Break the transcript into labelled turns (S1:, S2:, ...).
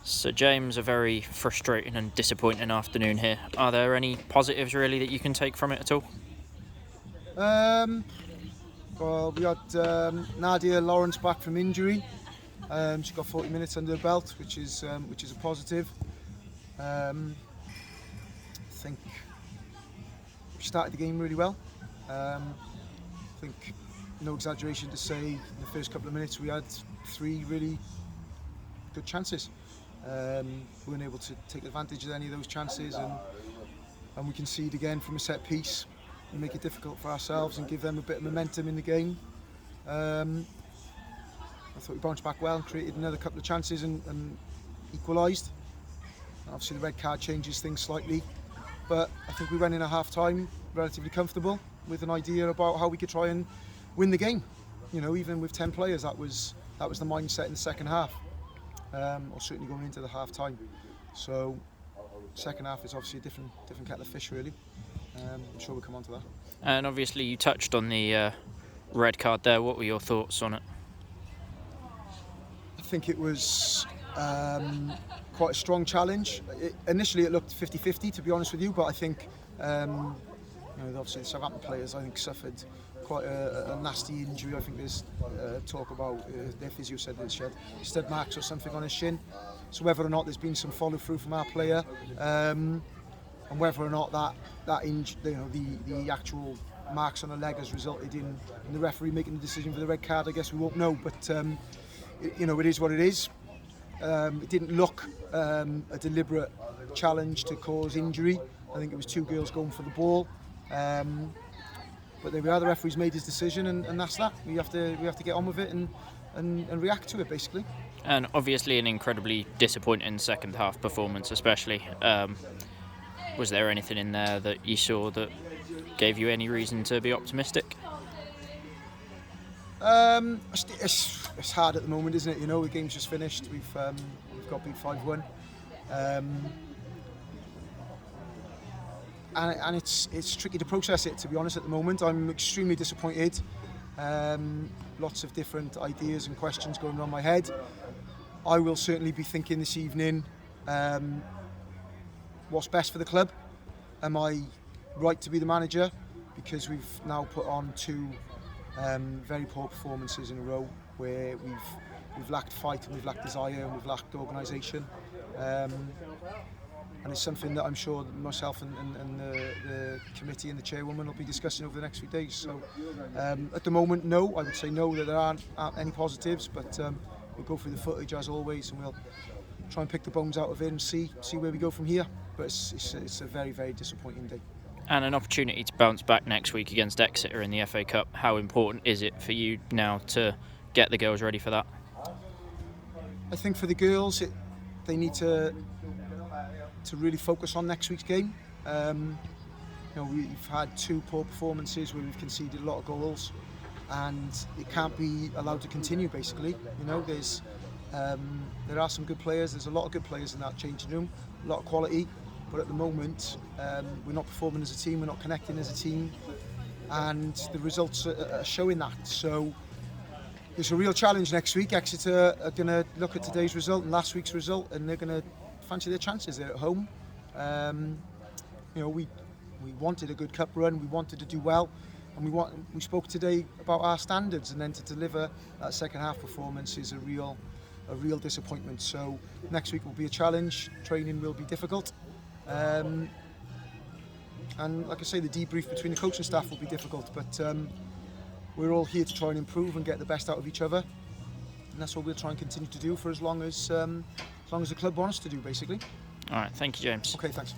S1: So James, a very frustrating and disappointing afternoon here. Are there any positives really that you can take from it at all?
S2: Well, we got Nadia Lawrence back from injury. She got 40 minutes under the belt, which is a positive. I think we started the game really well. I think, no exaggeration to say, in the first couple of minutes we had 3 really good chances. We weren't able to take advantage of any of those chances, and we concede again from a set piece and make it difficult for ourselves and give them a bit of momentum in the game. I thought we bounced back well and created another couple of chances and equalised. Obviously the red card changes things slightly, but I think we went in at half time relatively comfortable with an idea about how we could try and win the game. You know, even with 10 players, that was the mindset in the second half, or certainly going into the half time. So second half is obviously a different kettle of fish really. I'm sure we'll come on to that.
S1: And obviously you touched on the red card there. What were your thoughts on it?
S2: I think it was quite a strong challenge. Initially it looked 50-50, to be honest with you, but I think obviously the Southampton players, I think, suffered quite a nasty injury. I think there's talk about their physio said that she had stud marks or something on her shin. So whether or not there's been some follow through from our player, and whether or not that the actual marks on her leg has resulted in the referee making the decision for the red card, I guess we won't know. But it is what it is. It didn't look a deliberate challenge to cause injury. I think it was 2 girls going for the ball. But there we are. The referee's made his decision, and that's that. We have to get on with it and react to it, basically.
S1: And obviously an incredibly disappointing second half performance, especially. Was there anything in there that you saw that gave you any reason to be optimistic?
S2: It's hard at the moment, isn't it? You know, the game's just finished. We've got beat 5-1. And it's tricky to process it, to be honest, at the moment. I'm extremely disappointed. Lots of different ideas and questions going on in my head. I will certainly be thinking this evening, what's best for the club? Am I right to be the manager? Because we've now put on 2 very poor performances in a row where we've lacked fight and we've lacked desire and we've lacked organisation. And it's something that I'm sure that myself and the committee and the chairwoman will be discussing over the next few days. So at the moment, no, I would say no, that there aren't any positives, but we'll go through the footage as always and we'll try and pick the bones out of it and see where we go from here. But it's a very, very disappointing day.
S1: And an opportunity to bounce back next week against Exeter in the FA Cup. How important is it for you now to get the girls ready for that?
S2: I think for the girls, they need to really focus on next week's game. We've had 2 poor performances where we've conceded a lot of goals, and it can't be allowed to continue. Basically, there are some good players. There's a lot of good players in that changing room, a lot of quality. But at the moment, we're not performing as a team. We're not connecting as a team, and the results are showing that. So it's a real challenge next week. Exeter are going to look at today's result and last week's result, and they're going to fancy their chances. They're at home. We wanted a good cup run. We wanted to do well, and we spoke today about our standards, and then to deliver that second half performance is a real disappointment. So next week will be a challenge. Training will be difficult. And like I say, the debrief between the coach and staff will be difficult, but we're all here to try and improve and get the best out of each other, and that's what we'll try and continue to do for as long as the club wants us to do, basically.
S1: All right, thank you, James.
S2: Okay, thanks.